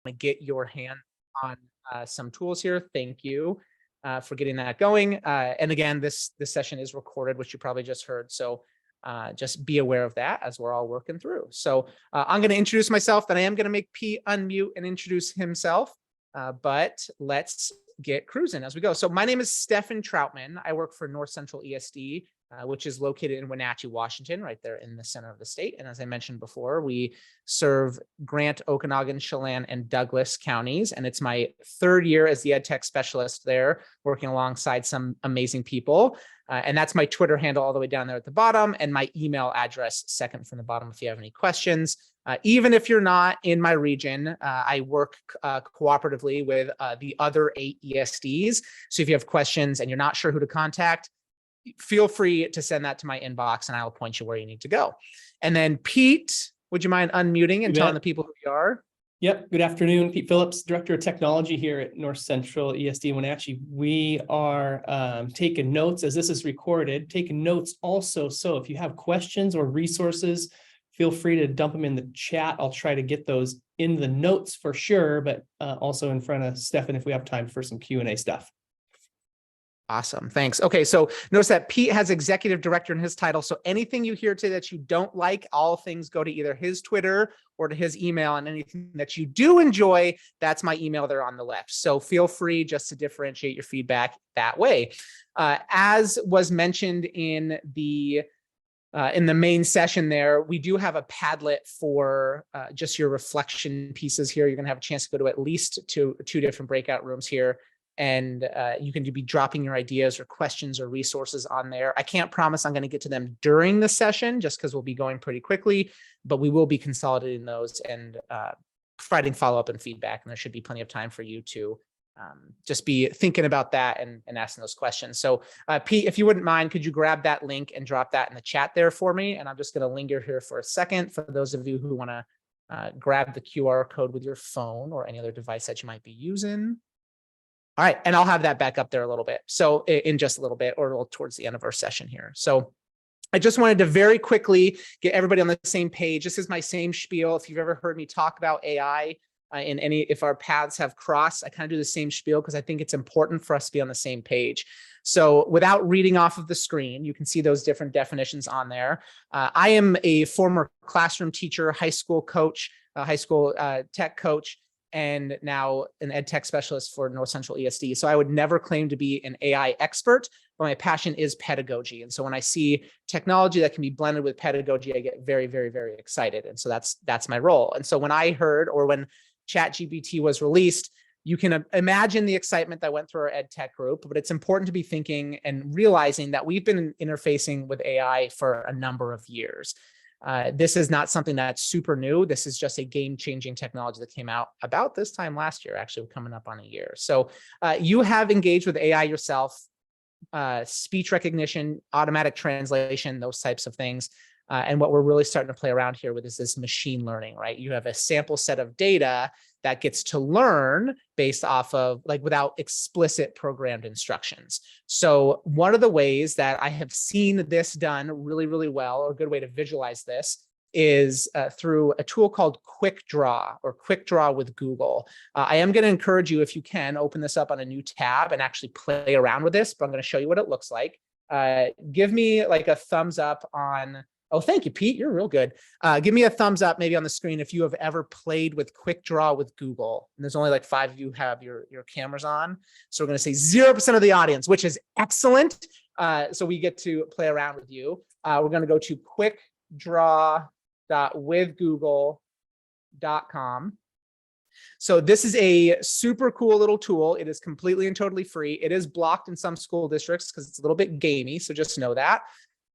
to get your hand on some tools here. Thank you for getting that going. And again, this session is recorded, which you probably just heard. So just be aware of that as we're all working through. So I'm going to introduce myself, then I am going to make Pete unmute and introduce himself. But let's get cruising as we go. So my name is Stefan Troutman. I work for North Central ESD, which is located in Wenatchee, Washington, right there in the center of the state. And as I mentioned before, we serve Grant, Okanagan, Chelan, and Douglas counties. And it's my third year as the ed tech specialist there, working alongside some amazing people. And that's my Twitter handle all the way down there at the bottom, and my email address second from the bottom if you have any questions. Even if you're not in my region, I work cooperatively with the other 8 ESDs. So if you have questions and you're not sure who to contact, feel free to send that to my inbox and I'll point you where you need to go. And then Pete, would you mind unmuting and telling the people who you are? Yep. Good afternoon. Pete Phillips, Director of Technology here at North Central ESD Wenatchee. We are taking notes as this is recorded, taking notes also. So if you have questions or resources, feel free to dump them in the chat. I'll try to get those in the notes for sure, but also in front of Stefan if we have time for some Q&A stuff. Awesome. Thanks. Okay. So notice that Pete has executive director in his title. So anything you hear today that you don't like, all things go to either his Twitter or to his email, and anything that you do enjoy, that's my email there on the left. So feel free just to differentiate your feedback that way. As was mentioned in the main session there, we do have a Padlet for just your reflection pieces here. You're going to have a chance to go to at least two different breakout rooms here. And you can be dropping your ideas or questions or resources on there. I can't promise I'm going to get to them during the session just because we'll be going pretty quickly, but we will be consolidating those and providing follow-up and feedback. And there should be plenty of time for you to just be thinking about that and asking those questions. So Pete, if you wouldn't mind, could you grab that link and drop that in the chat there for me? And I'm just going to linger here for a second for those of you who want to grab the QR code with your phone or any other device that you might be using. All right, and I'll have that back up there a little bit. So in just a little bit or towards the end of our session here. So I just wanted to very quickly get everybody on the same page. This is my same spiel. If you've ever heard me talk about AI if our paths have crossed, I kind of do the same spiel because I think it's important for us to be on the same page. So without reading off of the screen, you can see those different definitions on there. I am a former classroom teacher, high school coach, high school tech coach, and now an ed tech specialist for North Central ESD. So I would never claim to be an AI expert, but my passion is pedagogy. And so when I see technology that can be blended with pedagogy, I get very, very, very excited. And so that's my role. And so when I heard, or when ChatGPT was released, you can imagine the excitement that went through our ed tech group, but it's important to be thinking and realizing that we've been interfacing with AI for a number of years. This is not something that's super new. This is just a game-changing technology that came out about this time last year, actually coming up on a year. So you have engaged with AI yourself, speech recognition, automatic translation, those types of things. And what we're really starting to play around here with is this machine learning, right? You have a sample set of data that gets to learn based off of, like, without explicit programmed instructions. So one of the ways that I have seen this done really, really well, or a good way to visualize this, is through a tool called Quick Draw, or Quick Draw with Google. I am going to encourage you, if you can, open this up on a new tab and actually play around with this, but I'm going to show you what it looks like. Give me like a thumbs up on... Oh, thank you, Pete. You're real good. Give me a thumbs up maybe on the screen if you have ever played with Quick Draw with Google. And there's only like 5 of you have your cameras on. So we're going to say 0% of the audience, which is excellent. So we get to play around with you. We're going to go to quickdraw.withgoogle.com. So this is a super cool little tool. It is completely and totally free. It is blocked in some school districts because it's a little bit gamey. So just know that.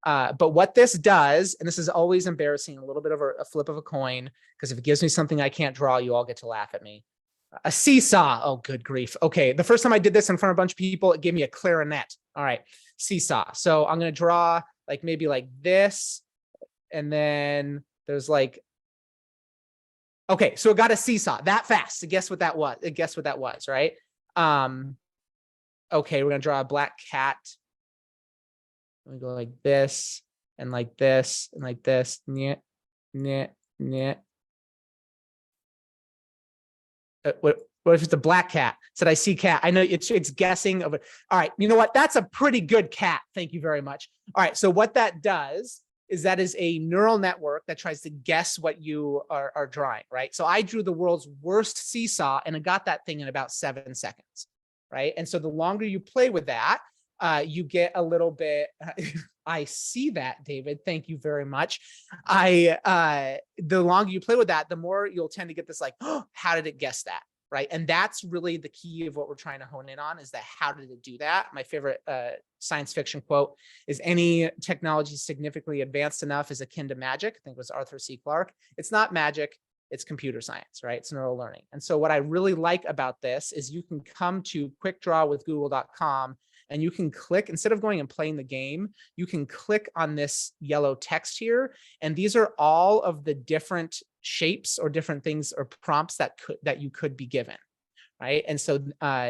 But what this does, and this is always embarrassing, a little bit of a flip of a coin, because if it gives me something I can't draw, you all get to laugh at me. A seesaw. Oh, good grief. Okay. The first time I did this in front of a bunch of people, it gave me a clarinet. All right. Seesaw. So I'm going to draw like maybe like this. And then there's like, okay. So it got a seesaw that fast. Guess what that was? Guess what that was, right? Okay. We're going to draw a black cat. We go like this and like this and like this. Nyeh, nyeh, nyeh. what if it's a black cat? Said I see cat. I know it's guessing of it. All right, you know what? That's a pretty good cat. Thank you very much. All right, so what that does is that is a neural network that tries to guess what you are drawing, right? So I drew the world's worst seesaw and I got that thing in about 7 seconds, right? And so the longer you play with that, you get a little bit, I see that, David, thank you very much. The longer you play with that, the more you'll tend to get this like, oh, how did it guess that? Right. And that's really the key of what we're trying to hone in on, is that how did it do that? My favorite science fiction quote is, any technology significantly advanced enough is akin to magic. I think it was Arthur C. Clarke. It's not magic, it's computer science, right? It's neural learning. And so what I really like about this is you can come to quickdrawwithgoogle.com and you can click, instead of going and playing the game, you can click on this yellow text here. And these are all of the different shapes or different things or prompts that you could be given, right? And so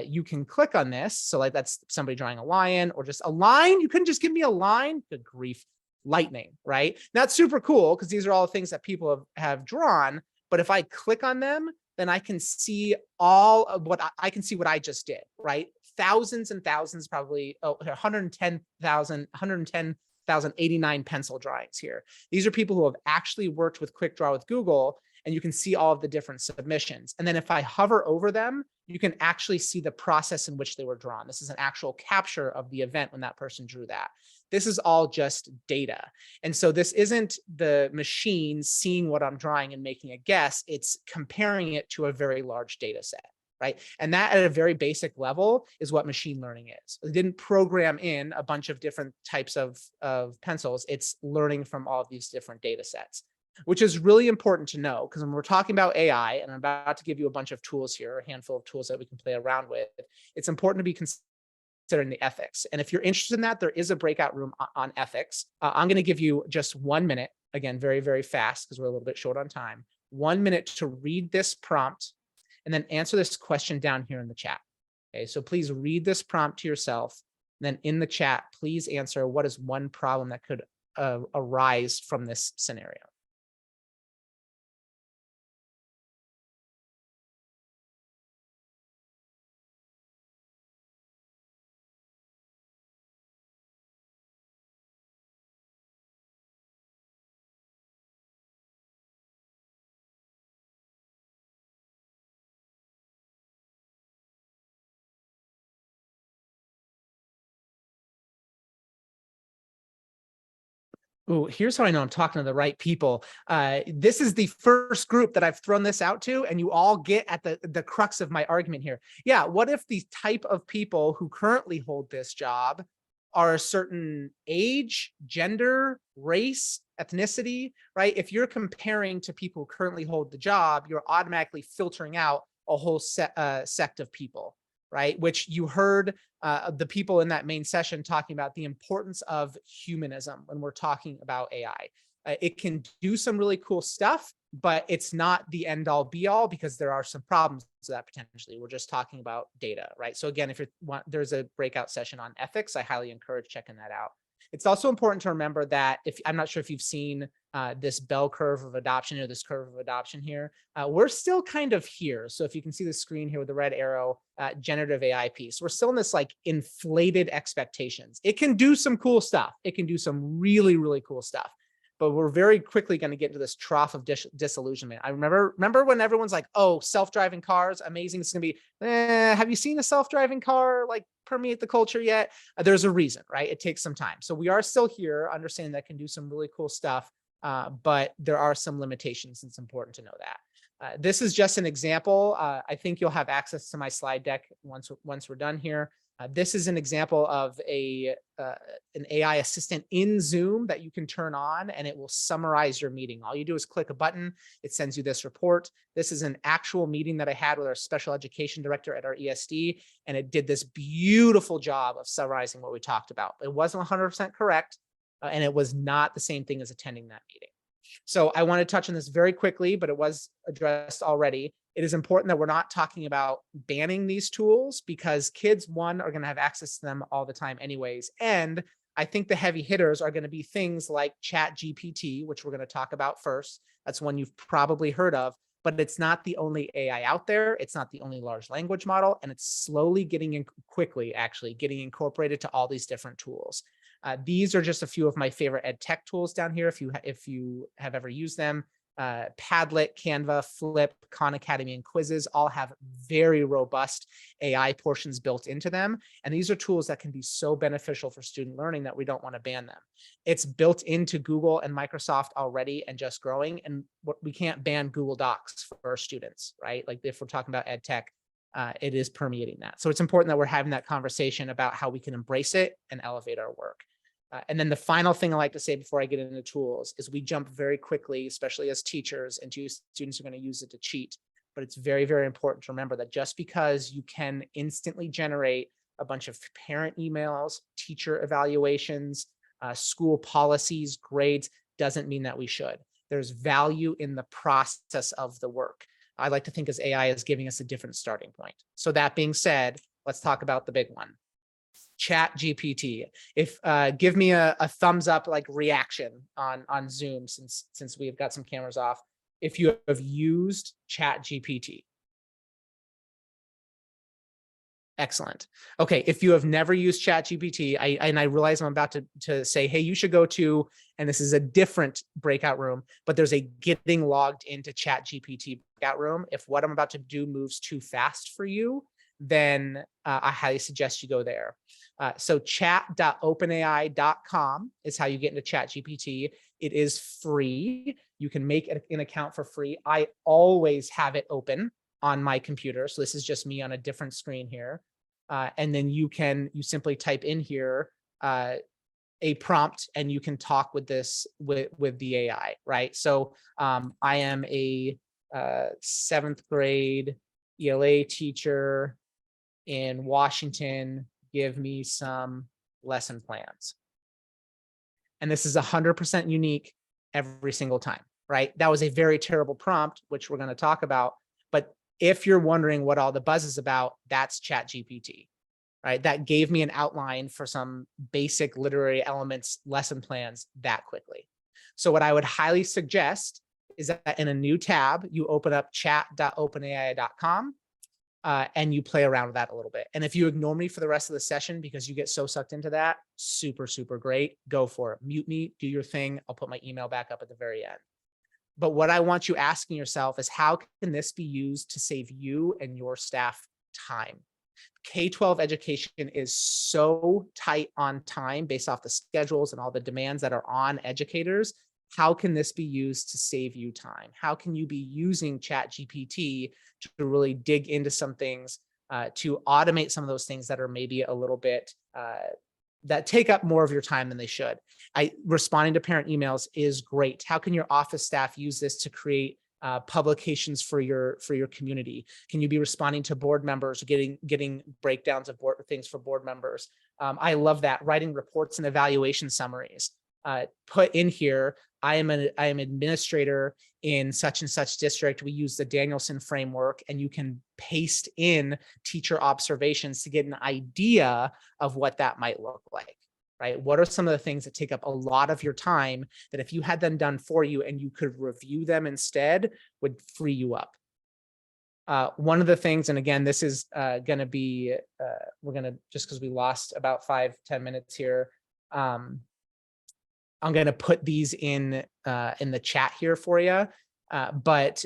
you can click on this. So like that's somebody drawing a lion or just a line. You couldn't just give me a line. Good grief, lightning, right? That's super cool because these are all things that people have drawn. But if I click on them, then I can see all of what I can see what I just did, right? Thousands and thousands, probably 110,089 pencil drawings here. These are people who have actually worked with Quick Draw with Google, and you can see all of the different submissions. And then if I hover over them, you can actually see the process in which they were drawn. This is an actual capture of the event when that person drew that. This is all just data. And so this isn't the machine seeing what I'm drawing and making a guess, it's comparing it to a very large data set. Right. And that at a very basic level is what machine learning is. It didn't program in a bunch of different types of pencils. It's learning from all of these different data sets, which is really important to know, because when we're talking about AI, and I'm about to give you a bunch of tools here, a handful of tools that we can play around with, it's important to be considering the ethics. And if you're interested in that, there is a breakout room on ethics. I'm going to give you just 1 minute, again, very, very fast, because we're a little bit short on time, 1 minute to read this prompt and then answer this question down here in the chat. Okay, so please read this prompt to yourself. And then in the chat, please answer, what is one problem that could arise from this scenario? Oh, here's how I know I'm talking to the right people. This is the first group that I've thrown this out to, and you all get at the crux of my argument here. Yeah, what if the type of people who currently hold this job are a certain age, gender, race, ethnicity, right? If you're comparing to people who currently hold the job, you're automatically filtering out a whole sect of people, right? Which you heard the people in that main session talking about the importance of humanism when we're talking about AI. It can do some really cool stuff, but it's not the end all be all, because there are some problems to that potentially. We're just talking about data, right? So again, if you want, there's a breakout session on ethics. I highly encourage checking that out. It's also important to remember that if I'm not sure if you've seen this bell curve of adoption or this curve of adoption here, we're still kind of here. So if you can see the screen here with the red arrow, generative AI piece, we're still in this like inflated expectations. It can do some cool stuff. It can do some really, really cool stuff. But we're very quickly going to get into this trough of disillusionment. I remember when everyone's like, oh, self-driving cars, amazing. It's going to be, have you seen a self-driving car like permeate the culture yet? There's a reason, right? It takes some time. So we are still here, understanding that can do some really cool stuff, but there are some limitations. It's important to know that. This is just an example. I think you'll have access to my slide deck once we're done here. This is an example of an AI assistant in Zoom that you can turn on, and it will summarize your meeting. All you do is click a button. It sends you this report. This is an actual meeting that I had with our special education director at our ESD, and it did this beautiful job of summarizing what we talked about. It wasn't 100% correct, and it was not the same thing as attending that meeting. So I want to touch on this very quickly, but it was addressed already. It is important that we're not talking about banning these tools, because kids, one, are going to have access to them all the time anyways. And I think the heavy hitters are going to be things like ChatGPT, which we're going to talk about first. That's one you've probably heard of. but it's not the only AI out there. It's not the only large language model, and it's slowly quickly actually getting incorporated to all these different tools. These are just a few of my favorite ed tech tools down here. If you have ever used them, Padlet, Canva, Flip, Khan Academy, and Quizzes all have very robust AI portions built into them. And these are tools that can be so beneficial for student learning that we don't want to ban them. It's built into Google and Microsoft already and just growing. And we can't ban Google Docs for our students, right? Like if we're talking about ed tech, it is permeating that. So it's important that we're having that conversation about how we can embrace it and elevate our work. And then the final thing I like to say before I get into tools is we jump very quickly, especially as teachers, and students are going to use it to cheat. But it's very, very important to remember that just because you can instantly generate a bunch of parent emails, teacher evaluations, school policies, grades, doesn't mean that we should. There's value in the process of the work. I like to think as AI is giving us a different starting point. So that being said, let's talk about the big one. Chat GPT. If give me a thumbs up, like reaction on Zoom, since we've got some cameras off, if you have used Chat GPT. Excellent. Okay, if you have never used Chat GPT, I realize I'm about to say, hey, you should go to, and this is a different breakout room, but there's a getting logged into Chat GPT breakout room. If what I'm about to do moves too fast for you, then I highly suggest you go there. So chat.openai.com is how you get into ChatGPT. It is free. You can make an account for free. I always have it open on my computer. So this is just me on a different screen here. And then you simply type in here a prompt and you can talk with this with the AI, right? So I am a 7th grade ELA teacher in Washington. Give me some lesson plans. And this is 100% unique every single time, right? That was a very terrible prompt, which we're going to talk about. But if you're wondering what all the buzz is about, that's ChatGPT, right? That gave me an outline for some basic literary elements, lesson plans that quickly. So what I would highly suggest is that in a new tab, you open up chat.openai.com. And you play around with that a little bit. And if you ignore me for the rest of the session because you get so sucked into that, super, super great. Go for it. Mute me, do your thing. I'll put my email back up at the very end. But what I want you asking yourself is, how can this be used to save you and your staff time? K-12 education is so tight on time based off the schedules and all the demands that are on educators. How can this be used to save you time? How can you be using ChatGPT to really dig into some things, to automate some of those things that are maybe a little bit, that take up more of your time than they should? Responding to parent emails is great. How can your office staff use this to create publications for your community? Can you be responding to board members, getting breakdowns of things for board members? I love that. Writing reports and evaluation summaries. Put in here, I am an administrator in such and such district. We use the Danielson framework, and you can paste in teacher observations to get an idea of what that might look like, right? What are some of the things that take up a lot of your time that if you had them done for you and you could review them instead, would free you up? One of the things, and again, this is going to be, we're going to, just because we lost about 5-10 minutes here, I'm going to put these in the chat here for you, but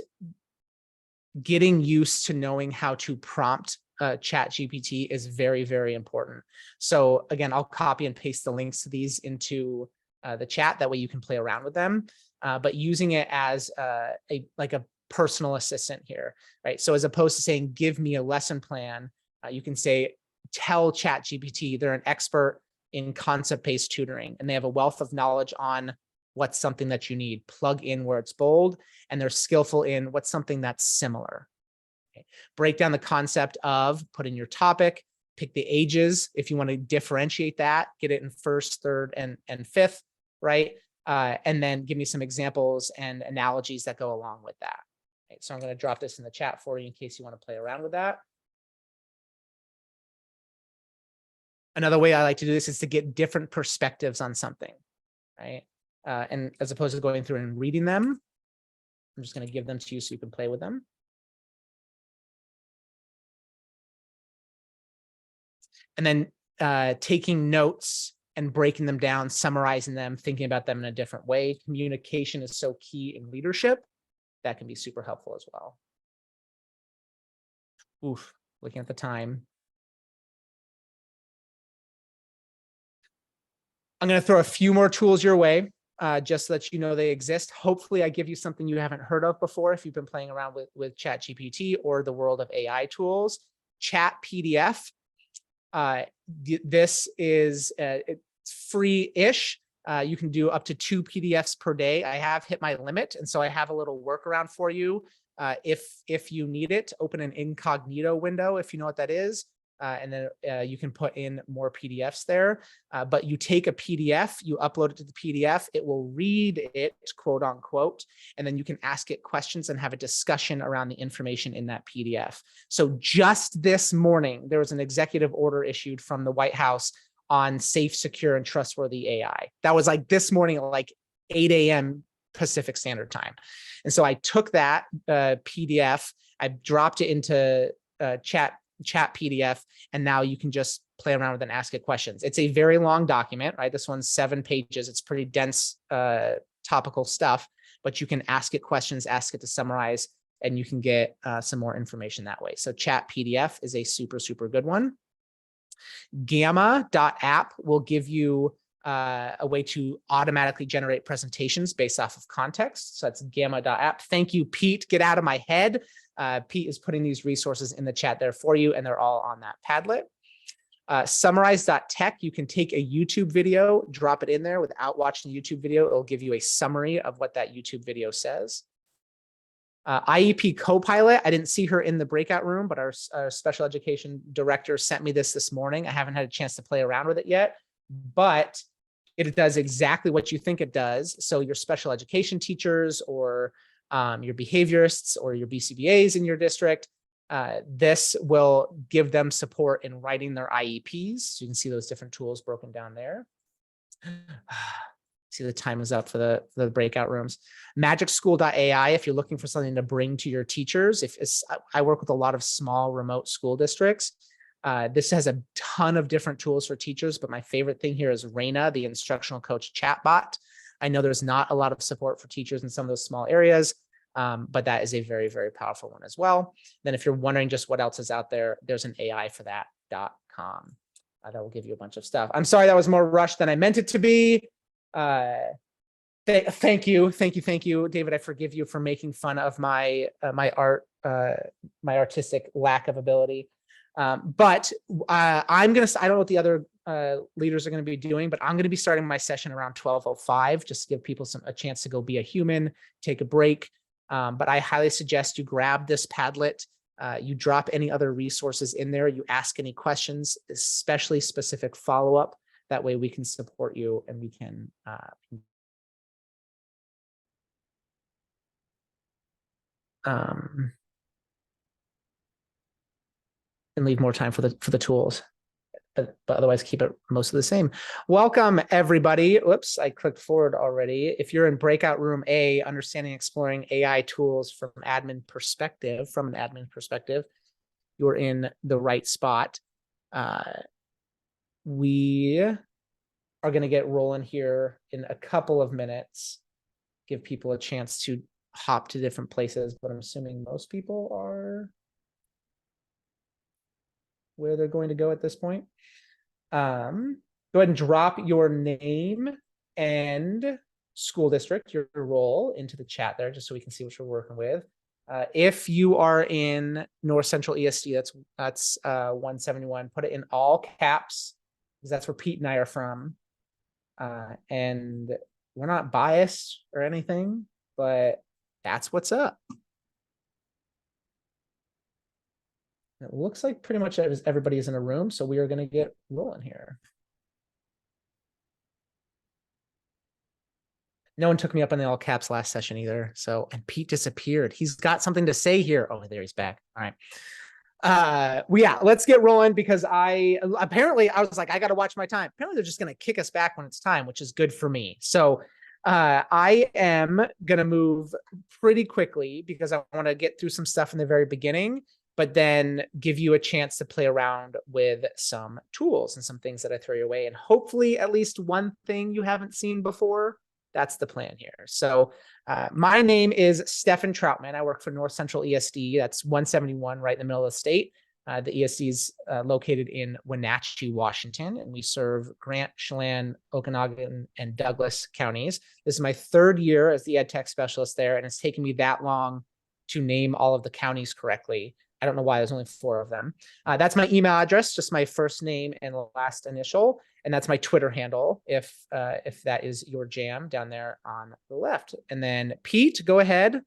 getting used to knowing how to prompt ChatGPT is very, very important. So again, I'll copy and paste the links to these into the chat. That way you can play around with them, but using it as like a personal assistant here, right? So as opposed to saying, give me a lesson plan, you can say, tell ChatGPT. They're an expert in concept-based tutoring, and they have a wealth of knowledge on what's something that you need. Plug in where it's bold, and they're skillful in what's something that's similar. Okay. Break down the concept of, put in your topic, pick the ages if you want to differentiate that, get it in 1st, 3rd, and 5th, right? And then give me some examples and analogies that go along with that. Okay. So I'm going to drop this in the chat for you in case you want to play around with that. Another way I like to do this is to get different perspectives on something, right? And as opposed to going through and reading them, I'm just going to give them to you so you can play with them. And then taking notes and breaking them down, summarizing them, thinking about them in a different way. Communication is so key in leadership. That can be super helpful as well. Oof, looking at the time. I'm going to throw a few more tools your way, just so that you know they exist. Hopefully I give you something you haven't heard of before if you've been playing around with ChatGPT or the world of AI tools. Chat PDF. This is it's free-ish. You can do up to 2 PDFs per day. I have hit my limit, and so I have a little workaround for you. If you need it, open an incognito window, if you know what that is, and then you can put in more PDFs there. But you take a PDF, you upload it to the PDF, it will read it, quote unquote, and then you can ask it questions and have a discussion around the information in that PDF. So just this morning, there was an executive order issued from the White House on safe, secure, and trustworthy AI. That was like this morning at like 8 a.m. Pacific Standard Time. And so I took that PDF, I dropped it into chat PDF, and now you can just play around with and ask it questions. It's a very long document, right? This one's 7 pages. It's pretty dense topical stuff, but you can ask it questions, ask it to summarize, and you can get some more information that way. So chat PDF is a super, super good one. Gamma.app will give you a way to automatically generate presentations based off of context. So that's gamma.app. Thank you, Pete. Get out of my head. Pete is putting these resources in the chat there for you, and they're all on that Padlet. Summarize.tech, you can take a YouTube video, drop it in there without watching the YouTube video. It'll give you a summary of what that YouTube video says. IEP Copilot, I didn't see her in the breakout room, but our special education director sent me this morning. I haven't had a chance to play around with it yet, but it does exactly what you think it does. So your special education teachers or your behaviorists or your BCBAs in your district, this will give them support in writing their IEPs. So you can see those different tools broken down there. See, the time is up for the breakout rooms. MagicSchool.ai, if you're looking for something to bring to your teachers. I work with a lot of small remote school districts. This has a ton of different tools for teachers, but my favorite thing here is Raina, the instructional coach chatbot. I know there's not a lot of support for teachers in some of those small areas, but that is a very, very powerful one as well. Then if you're wondering just what else is out there, there's an AI for that.com. That will give you a bunch of stuff. I'm sorry that was more rushed than I meant it to be. Thank you, David. I forgive you for making fun of my my artistic lack of ability. But I don't know what the other leaders are going to be doing, but I'm going to be starting my session around 12:05, just to give people a chance to go be a human, take a break. But I highly suggest you grab this Padlet. You drop any other resources in there. You ask any questions, especially specific follow-up. That way we can support you and we can and leave more time for the tools. But otherwise keep it most of the same. Welcome everybody. Whoops, I clicked forward already. If you're in breakout room A, understanding exploring AI tools from an admin perspective, you're in the right spot. We are going to get rolling here in a couple of minutes, give people a chance to hop to different places, but I'm assuming most people are where they're going to go at this point. Go ahead and drop your name and school district, your role, into the chat there, just so we can see what you're working with. If you are in North Central ESD, that's 171, put it in all caps, because that's where Pete and I are from. And we're not biased or anything, but that's what's up. It looks like pretty much everybody is in a room, so we are going to get rolling here. No one took me up on the all caps last session either. So, and Pete disappeared. He's got something to say here. Oh, there he's back. All right. Well, yeah, let's get rolling, because I was like, I got to watch my time. Apparently they're just going to kick us back when it's time, which is good for me. So I am going to move pretty quickly because I want to get through some stuff in the very beginning, but then give you a chance to play around with some tools and some things that I throw your way. And hopefully at least one thing you haven't seen before. That's the plan here. So my name is Stefan Troutman. I work for North Central ESD. That's 171 right in the middle of the state. The ESD is located in Wenatchee, Washington, and we serve Grant, Chelan, Okanagan, and Douglas counties. This is my third year as the ed tech specialist there, and it's taken me that long to name all of the counties correctly. I don't know why there's only 4 of them. That's my email address, just my first name and last initial, and that's my Twitter handle if that is your jam down there on the left. And then Pete, go ahead.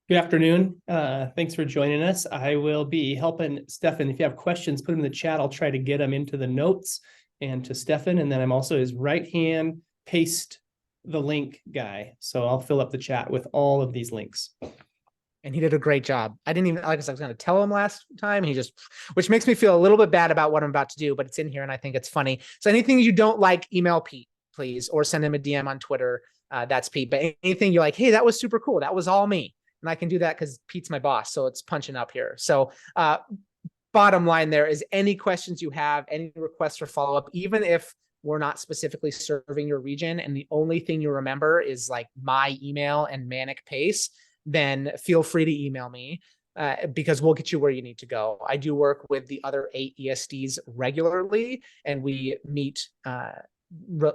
Good afternoon. Thanks for joining us. I will be helping Stefan. If you have questions, put them in the chat. I'll try to get them into the notes and to Stefan. And then I'm also his right-hand paste the link guy. So I'll fill up the chat with all of these links. And he did a great job. I didn't even, like I was going to tell him last time. He just, which makes me feel a little bit bad about what I'm about to do, but it's in here and I think it's funny. So anything you don't like, email Pete, please, or send him a DM on Twitter. That's Pete. But anything you're like, hey, that was super cool. That was all me. And I can do that because Pete's my boss. So it's punching up here. So bottom line there is any questions you have, any requests for follow-up, even if we're not specifically serving your region and the only thing you remember is like my email and manic pace, then feel free to email me because we'll get you where you need to go. I do work with the other 8 ESDs regularly and we meet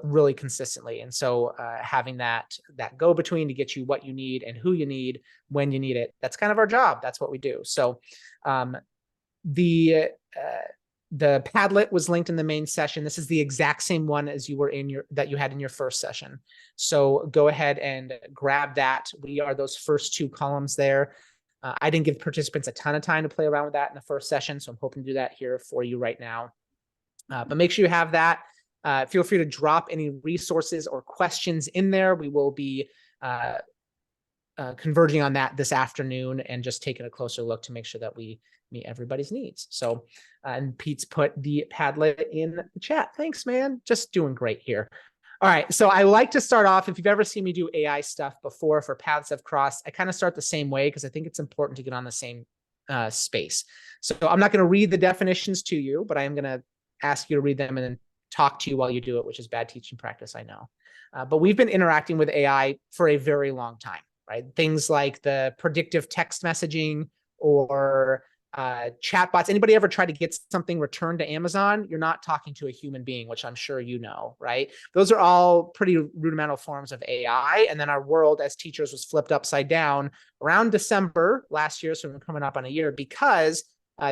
really consistently. And so having that go between to get you what you need and who you need when you need it, that's kind of our job. That's what we do. So the Padlet was linked in the main session. This is the exact same one as you had in your first session. So go ahead and grab that. We are those first 2 columns there. I didn't give participants a ton of time to play around with that in the first session. So I'm hoping to do that here for you right now. But make sure you have that. Feel free to drop any resources or questions in there. We will be converging on that this afternoon and just taking a closer look to make sure that we meet everybody's needs. So, and Pete's put the Padlet in the chat. Thanks, man. Just doing great here. All right. So I like to start off, if you've ever seen me do AI stuff before for Paths Have Crossed, I kind of start the same way because I think it's important to get on the same space. So I'm not going to read the definitions to you, but I am going to ask you to read them and then talk to you while you do it, which is bad teaching practice, I know. But we've been interacting with AI for a very long time, right? Things like the predictive text messaging or chatbots. Anybody ever try to get something returned to Amazon? You're not talking to a human being, which I'm sure you know, right? Those are all pretty rudimental forms of AI. And then our world as teachers was flipped upside down around December last year. So we're coming up on a year because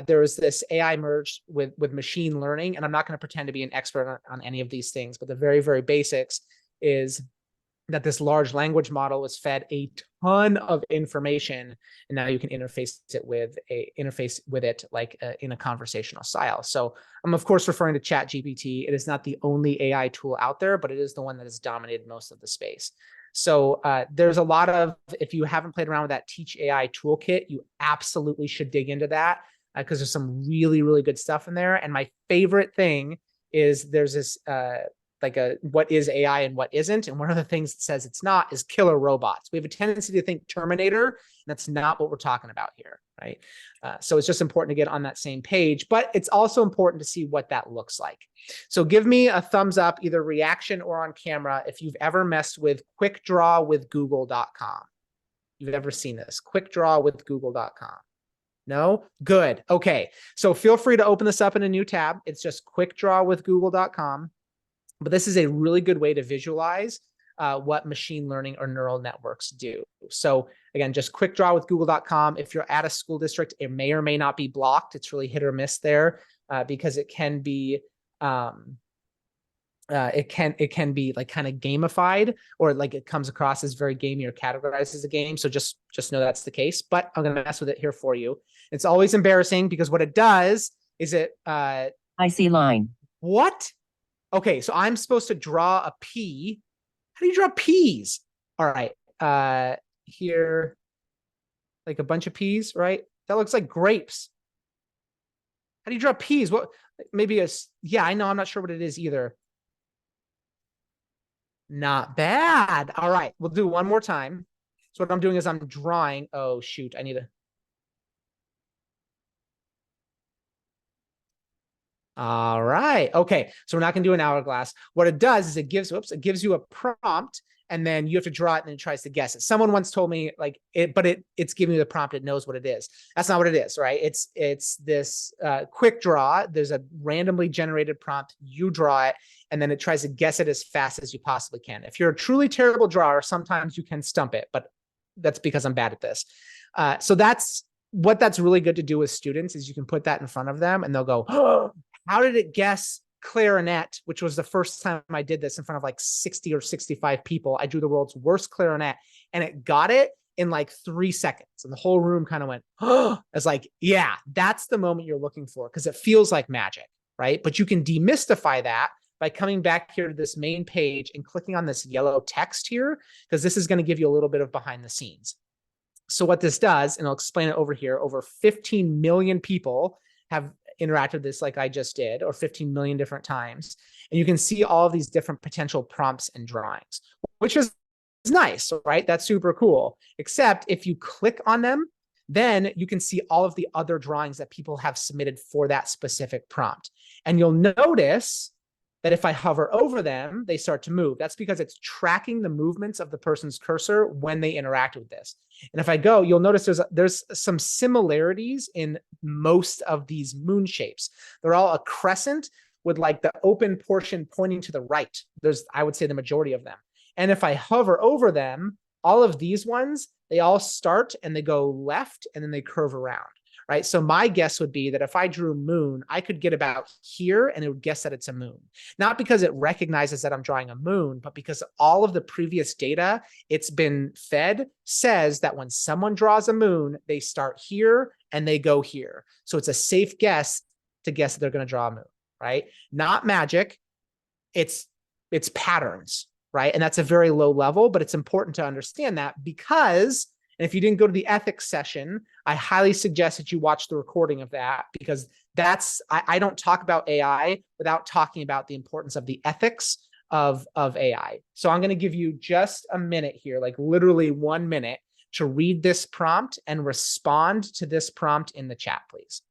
there was this AI merged with machine learning. And I'm not going to pretend to be an expert on any of these things, but the very, very basics is that this large language model was fed a ton of information, and now you can interface with it like in a conversational style. So I'm of course referring to ChatGPT. It is not the only AI tool out there, but it is the one that has dominated most of the space. So there's a lot of, if you haven't played around with that Teach AI toolkit, you absolutely should dig into that because there's some really, really good stuff in there. And my favorite thing is there's this like what is AI and what isn't. And one of the things that says it's not is killer robots. We have a tendency to think Terminator, and that's not what we're talking about here, right? So it's just important to get on that same page, but it's also important to see what that looks like. So give me a thumbs up, either reaction or on camera, if you've ever messed with Quick Draw with Google.com. You've ever seen this, Quick Draw with Google.com. No? Good. Okay. So feel free to open this up in a new tab. It's just Quick Draw with Google.com. But this is a really good way to visualize what machine learning or neural networks do. So again, just Quick Draw with Google.com. If you're at a school district, it may or may not be blocked. It's really hit or miss there because it can be it can be like kind of gamified, or like it comes across as very gamey or categorized as a game. So just know that's the case. But I'm going to mess with it here for you. It's always embarrassing because what it does is it I see line. What? Okay, so I'm supposed to draw a P. How do you draw P's? All right, here, like a bunch of peas, right? That looks like grapes. How do you draw peas? What? Maybe yeah, I know. I'm not sure what it is either. Not bad. All right, we'll do one more time. So what I'm doing is I'm drawing. Oh, shoot. I need to. All right. Okay. So we're not going to do an hourglass. What it does is it gives you a prompt, and then you have to draw it and it tries to guess it. Someone once told me like it's giving you the prompt. It knows what it is. That's not what it is, right? It's this quick draw. There's a randomly generated prompt. You draw it, and then it tries to guess it as fast as you possibly can. If you're a truly terrible drawer, sometimes you can stump it, but that's because I'm bad at this. So that's really good to do with students is you can put that in front of them and they'll go, oh, how did it guess clarinet, which was the first time I did this in front of like 60 or 65 people. I drew the world's worst clarinet and it got it in like 3 seconds. And the whole room kind of went, oh, it's like, yeah, that's the moment you're looking for because it feels like magic, right? But you can demystify that by coming back here to this main page and clicking on this yellow text here, because this is going to give you a little bit of behind the scenes. So what this does, and I'll explain it over here, over 15 million people have interacted with this like I just did, or 15 million different times. And you can see all of these different potential prompts and drawings, which is nice, right? That's super cool. Except if you click on them, then you can see all of the other drawings that people have submitted for that specific prompt. And you'll notice that if I hover over them, they start to move. That's because it's tracking the movements of the person's cursor when they interact with this. And if I go, you'll notice there's some similarities in most of these moon shapes. They're all a crescent with like the open portion pointing to the right. There's, I would say, the majority of them. And if I hover over them, all of these ones, they all start and they go left and then they curve around. Right. So my guess would be that if I drew moon, I could get about here and it would guess that it's a moon, not because it recognizes that I'm drawing a moon, but because all of the previous data it's been fed says that when someone draws a moon, they start here and they go here. So it's a safe guess to guess that they're going to draw a moon, right? Not magic. It's patterns, right? And that's a very low level, but it's important to understand that because, and if you didn't go to the ethics session, I highly suggest that you watch the recording of that because I don't talk about AI without talking about the importance of the ethics of AI. So I'm going to give you just a minute here, like literally 1 minute to read this prompt and respond to this prompt in the chat, please.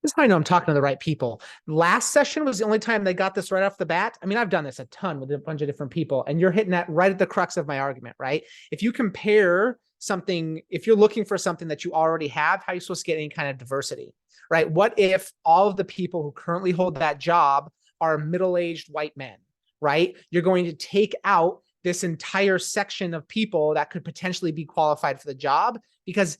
This is how I know I'm talking to the right people. Last session was the only time they got this right off the bat. I mean, I've done this a ton with a bunch of different people, and you're hitting that right at the crux of my argument, right? If you compare something, if you're looking for something that you already have, how are you supposed to get any kind of diversity, right? What if all of the people who currently hold that job are middle-aged white men, right? You're going to take out this entire section of people that could potentially be qualified for the job because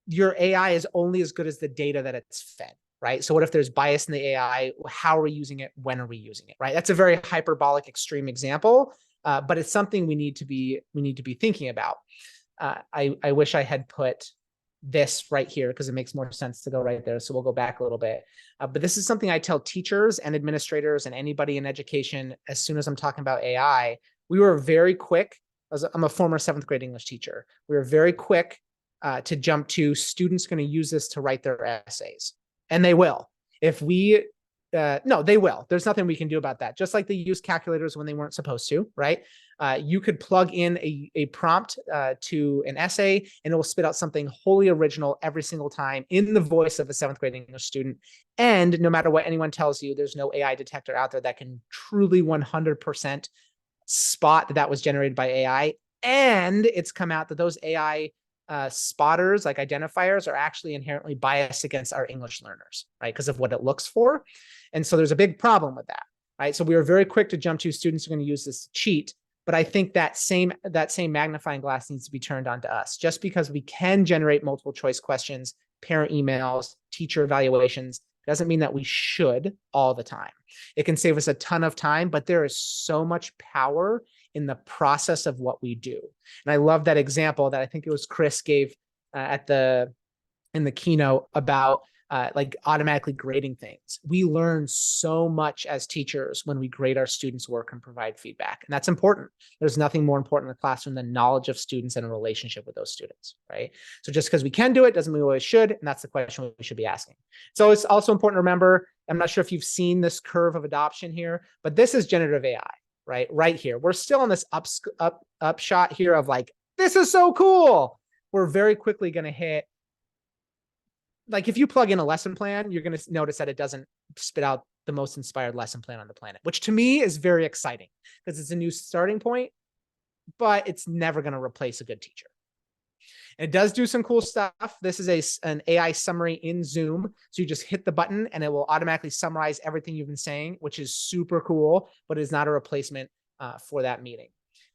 your AI is only as good as the data that it's fed. Right? So what if there's bias in the AI? How are we using it? When are we using it? Right? That's a very hyperbolic, extreme example, but it's something we need to be thinking about. I wish I had put this right here because it makes more sense to go right there. So we'll go back a little bit. But this is something I tell teachers and administrators and anybody in education as soon as I'm talking about AI. We were very quick. I'm a former 7th grade English teacher. We were very quick to jump to students going to use this to write their essays. And they will. If we, no, they will. There's nothing we can do about that. Just like they use calculators when they weren't supposed to, right? You could plug in a prompt to an essay and it will spit out something wholly original every single time in the voice of a 7th grade English student. And no matter what anyone tells you, there's no AI detector out there that can truly 100% spot that that was generated by AI. And it's come out that those AI spotters, like identifiers, are actually inherently biased against our English learners, right? Because of what it looks for. And so there's a big problem with that, right? So we were very quick to jump to students who are going to use this to cheat. But I think that same magnifying glass needs to be turned on to us. Just because we can generate multiple choice questions, parent emails, teacher evaluations, doesn't mean that we should all the time. It can save us a ton of time, but there is so much power in the process of what we do. And I love that example that I think it was Chris gave in the keynote about like automatically grading things. We learn so much as teachers when we grade our students' work and provide feedback. And that's important. There's nothing more important in the classroom than knowledge of students and a relationship with those students, right? So just because we can do it doesn't mean we always should. And that's the question we should be asking. So it's also important to remember, I'm not sure if you've seen this curve of adoption here, but this is generative AI, right? Right here. We're still on this upshot here of like, this is so cool. We're very quickly going to hit, like if you plug in a lesson plan, you're going to notice that it doesn't spit out the most inspired lesson plan on the planet, which to me is very exciting because it's a new starting point, but it's never going to replace a good teacher. And it does do some cool stuff. This is an AI summary in Zoom. So you just hit the button and it will automatically summarize everything you've been saying, which is super cool, but is not a replacement for that meeting.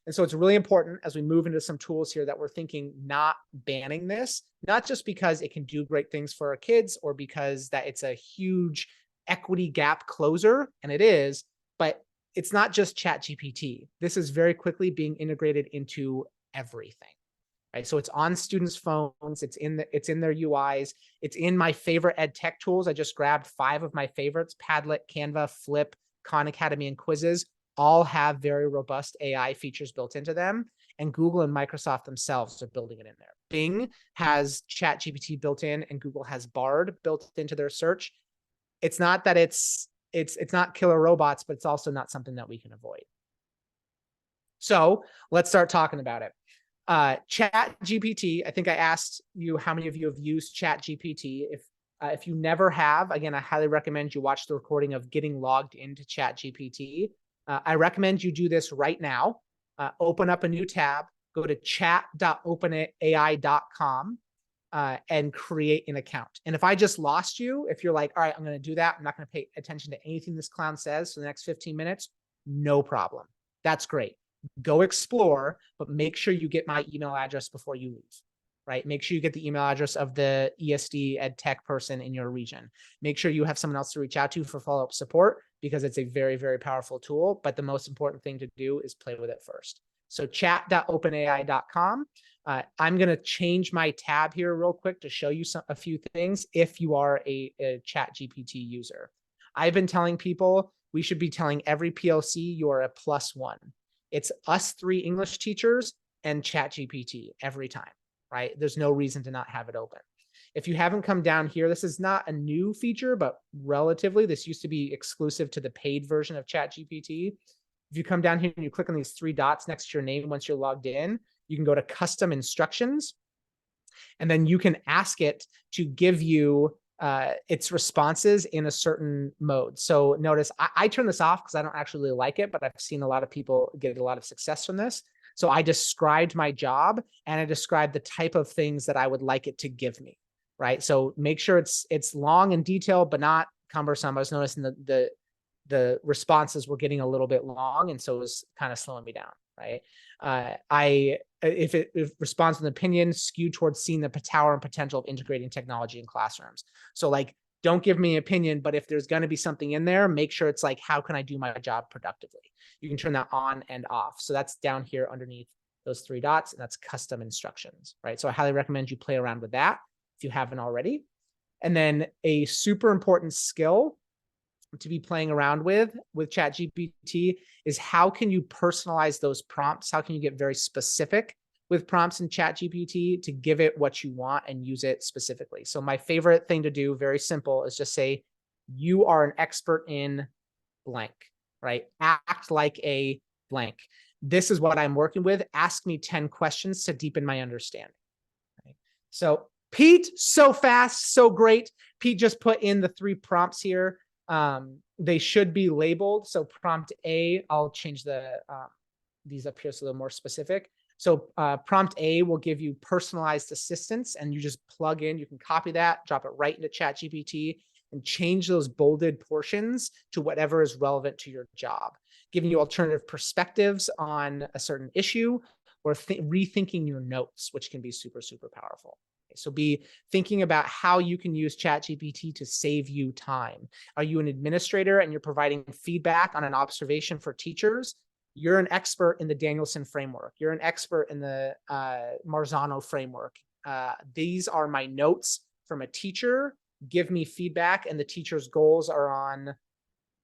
And so it's really important as we move into some tools here that we're thinking not banning this, not just because it can do great things for our kids or because that it's a huge equity gap closer, and it is, but it's not just ChatGPT. This is very quickly being integrated into everything, right? So it's on students' phones, it's in their UIs, it's in my favorite ed tech tools. I just grabbed 5 of my favorites: Padlet, Canva, Flip, Khan Academy, and Quizzes. All have very robust AI features built into them, and Google and Microsoft themselves are building it in there. Bing has ChatGPT built in, and Google has Bard built into their search. It's not that it's not killer robots, but it's also not something that we can avoid. So let's start talking about it. ChatGPT, I think I asked you how many of you have used ChatGPT. If you never have, again, I highly recommend you watch the recording of getting logged into ChatGPT. I recommend you do this right now. Open up a new tab, go to chat.openai.com and create an account. And if I just lost you, if you're like, all right, I'm going to do that, I'm not going to pay attention to anything this clown says for the next 15 minutes, no problem. That's great. Go explore, but make sure you get my email address before you leave. Right? Make sure you get the email address of the ESD ed tech person in your region. Make sure you have someone else to reach out to for follow-up support because it's a very, very powerful tool. But the most important thing to do is play with it first. So chat.openai.com. I'm going to change my tab here real quick to show you a few things if you are a ChatGPT user. I've been telling people we should be telling every PLC you're a +1. It's us 3 English teachers and ChatGPT every time. Right? There's no reason to not have it open. If you haven't come down here, this is not a new feature, but relatively, this used to be exclusive to the paid version of ChatGPT. If you come down here and you click on these 3 dots next to your name once you're logged in, you can go to custom instructions, and then you can ask it to give you its responses in a certain mode. So notice I turn this off because I don't actually really like it, but I've seen a lot of people get a lot of success from this. So I described my job and I described the type of things that I would like it to give me, right? So make sure it's long and detailed, but not cumbersome. I was noticing the responses were getting a little bit long, and so it was kind of slowing me down, right? If it responds with an opinion skewed towards seeing the power and potential of integrating technology in classrooms. So like, don't give me an opinion, but if there's going to be something in there, make sure it's like, how can I do my job productively? You can turn that on and off. So that's down here underneath those 3 dots, and that's custom instructions, right? So I highly recommend you play around with that if you haven't already. And then a super important skill to be playing around with ChatGPT is how can you personalize those prompts? How can you get very specific with prompts in ChatGPT to give it what you want and use it specifically? So my favorite thing to do, very simple, is just say, you are an expert in blank, right? Act like a blank. This is what I'm working with. Ask me 10 questions to deepen my understanding. Right? So Pete, so fast, so great. Pete just put in the 3 prompts here. They should be labeled. So prompt A, I'll change these up here so they're more specific. So prompt A will give you personalized assistance, and you just plug in, you can copy that, drop it right into ChatGPT, and change those bolded portions to whatever is relevant to your job, giving you alternative perspectives on a certain issue, or rethinking your notes, which can be super, super powerful. So be thinking about how you can use ChatGPT to save you time. Are you an administrator and you're providing feedback on an observation for teachers? You're an expert in the Danielson framework. You're an expert in the Marzano framework. These are my notes from a teacher. Give me feedback, and the teacher's goals are on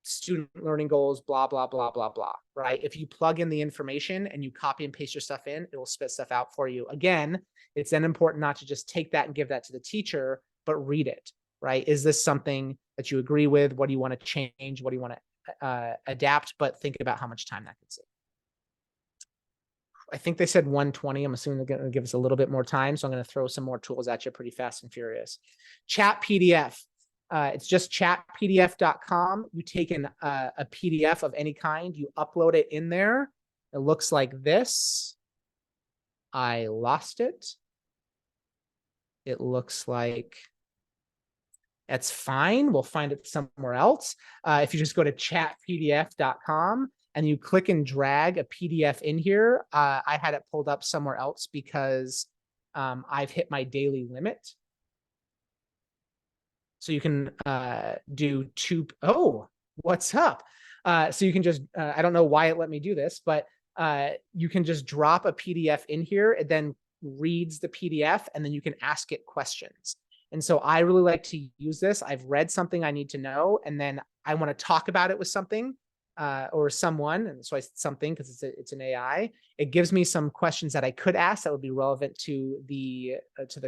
student learning goals, blah, blah, blah, blah, blah, right? If you plug in the information and you copy and paste your stuff in, it will spit stuff out for you. Again, it's then important not to just take that and give that to the teacher, but read it, right? Is this something that you agree with? What do you want to change? What do you want to adapt? But think about how much time that could save. I think they said 120. I'm assuming they're going to give us a little bit more time. So I'm going to throw some more tools at you pretty fast and furious. Chat PDF. It's just chatpdf.com. You take a PDF of any kind, you upload it in there. It looks like this. I lost it. It looks like that's fine. We'll find it somewhere else. If you just go to chatpdf.com and you click and drag a PDF in here, I had it pulled up somewhere else because I've hit my daily limit. So you can do two. Oh, what's up? So you can just, I don't know why it let me do this, but you can just drop a PDF in here. It then reads the PDF, and then you can ask it questions. And so I really like to use this. I've read something I need to know, and then I want to talk about it with something or someone. And so I said something because it's an AI. It gives me some questions that I could ask that would be relevant to the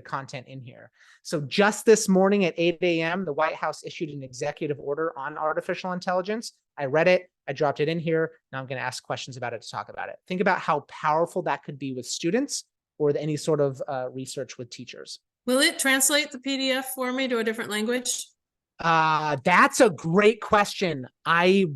content in here. So just this morning at 8 a.m., the White House issued an executive order on artificial intelligence. I read it. I dropped it in here. Now I'm going to ask questions about it to talk about it. Think about how powerful that could be with students or with any sort of research with teachers. Will it translate the PDF for me to a different language? That's a great question. I'll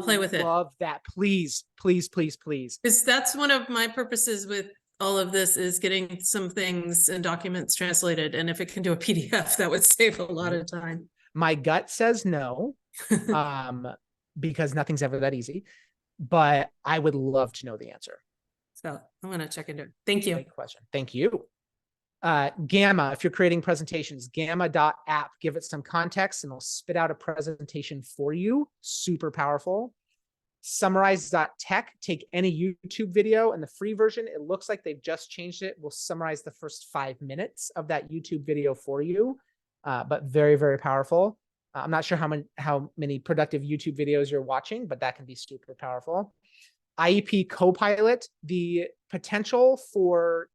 play with it. Love that. Please, please, please, please. Because that's one of my purposes with all of this, is getting some things and documents translated. And if it can do a PDF, that would save a lot of time. My gut says no, because nothing's ever that easy, but I would love to know the answer. So I'm going to check into it. Thank you. Great question. Thank you. Gamma, if you're creating presentations, gamma.app, give it some context and it'll spit out a presentation for you. Super powerful. Summarize.tech, take any YouTube video and the free version. It looks like they've just changed it. We'll summarize the first 5 minutes of that YouTube video for you, but very, very powerful. I'm not sure how many productive YouTube videos you're watching, but that can be super powerful. IEP Copilot, the potential for